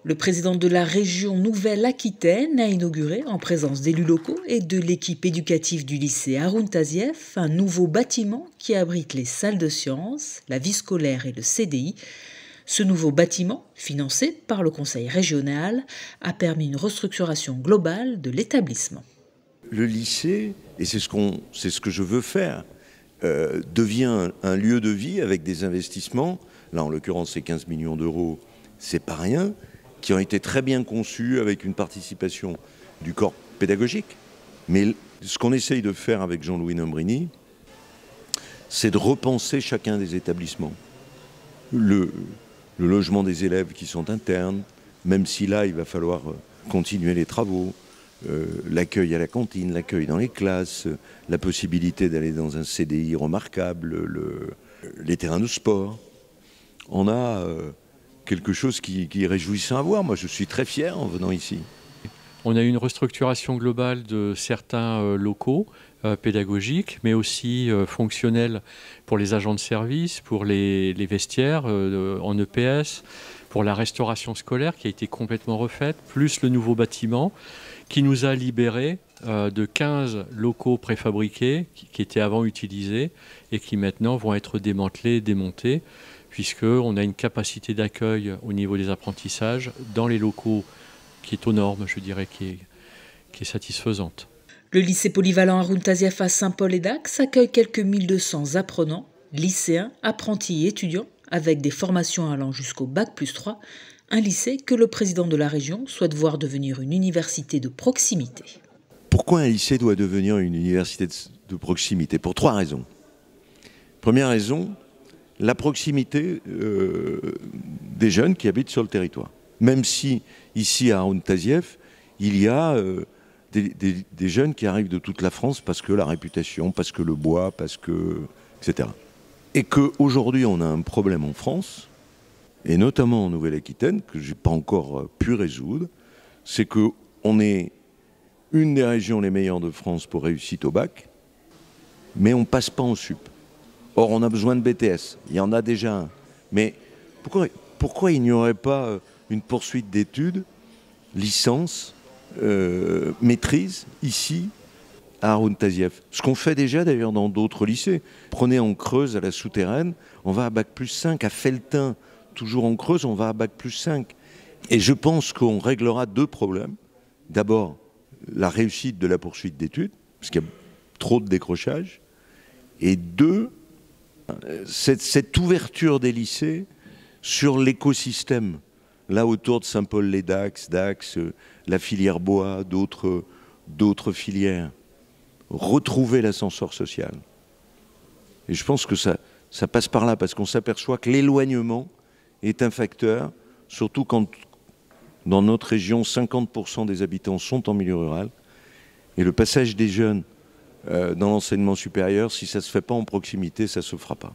Le président de la région Nouvelle-Aquitaine a inauguré, en présence d'élus locaux et de l'équipe éducative du lycée Haroun Tazieff, un nouveau bâtiment qui abrite les salles de sciences, la vie scolaire et le CDI. Ce nouveau bâtiment, financé par le conseil régional, a permis une restructuration globale de l'établissement. Le lycée, et c'est ce que je veux faire, devient un lieu de vie avec des investissements. Là, en l'occurrence, c'est 15 millions d'euros, c'est pas rien, qui ont été très bien conçus avec une participation du corps pédagogique. Mais ce qu'on essaye de faire avec Jean-Louis Nombrini, c'est de repenser chacun des établissements. Le logement des élèves qui sont internes, même si là, il va falloir continuer les travaux, l'accueil à la cantine, l'accueil dans les classes, la possibilité d'aller dans un CDI remarquable, les terrains de sport. On a quelque chose qui est réjouissant à voir. Moi, je suis très fier en venant ici. On a eu une restructuration globale de certains locaux pédagogiques, mais aussi fonctionnels pour les agents de service, pour les vestiaires en EPS, pour la restauration scolaire qui a été complètement refaite, plus le nouveau bâtiment qui nous a libérés de 15 locaux préfabriqués qui étaient avant utilisés et qui maintenant vont être démantelés, démontés, puisqu'on a une capacité d'accueil au niveau des apprentissages dans les locaux qui est aux normes, je dirais, qui est satisfaisante. Le lycée polyvalent Haroun Tazieff à Saint-Paul-et-Dax accueille quelques 1200 apprenants, lycéens, apprentis et étudiants, avec des formations allant jusqu'au Bac+3, un lycée que le président de la région souhaite voir devenir une université de proximité. Pourquoi un lycée doit devenir une université de proximité? Pour 3 raisons. Première raison, la proximité des jeunes qui habitent sur le territoire. Même si, ici à Haroun Tazieff, il y a des jeunes qui arrivent de toute la France parce que la réputation, parce que le bois, etc. Et qu'aujourd'hui, on a un problème en France, et notamment en Nouvelle-Aquitaine, que je n'ai pas encore pu résoudre, c'est qu'on est une des régions les meilleures de France pour réussite au bac, mais on ne passe pas en sup. Or, on a besoin de BTS, il y en a déjà un. Mais pourquoi il n'y aurait pas une poursuite d'études, licence, maîtrise, ici, à Haroun Tazieff? Ce qu'on fait déjà d'ailleurs dans d'autres lycées. Prenez en Creuse, à la Souterraine, on va à Bac+5, à Felletin, toujours en Creuse, on va à Bac+5. Et je pense qu'on réglera 2 problèmes. D'abord, la réussite de la poursuite d'études, parce qu'il y a trop de décrochage. Et 2, cette ouverture des lycées sur l'écosystème, là autour de Saint-Paul-les-Dax, Dax, la filière bois, d'autres filières. Retrouver l'ascenseur social. Et je pense que ça passe par là, parce qu'on s'aperçoit que l'éloignement est un facteur, surtout quand dans notre région, 50% des habitants sont en milieu rural. Et le passage des jeunes dans l'enseignement supérieur, si ça ne se fait pas en proximité, ça ne se fera pas.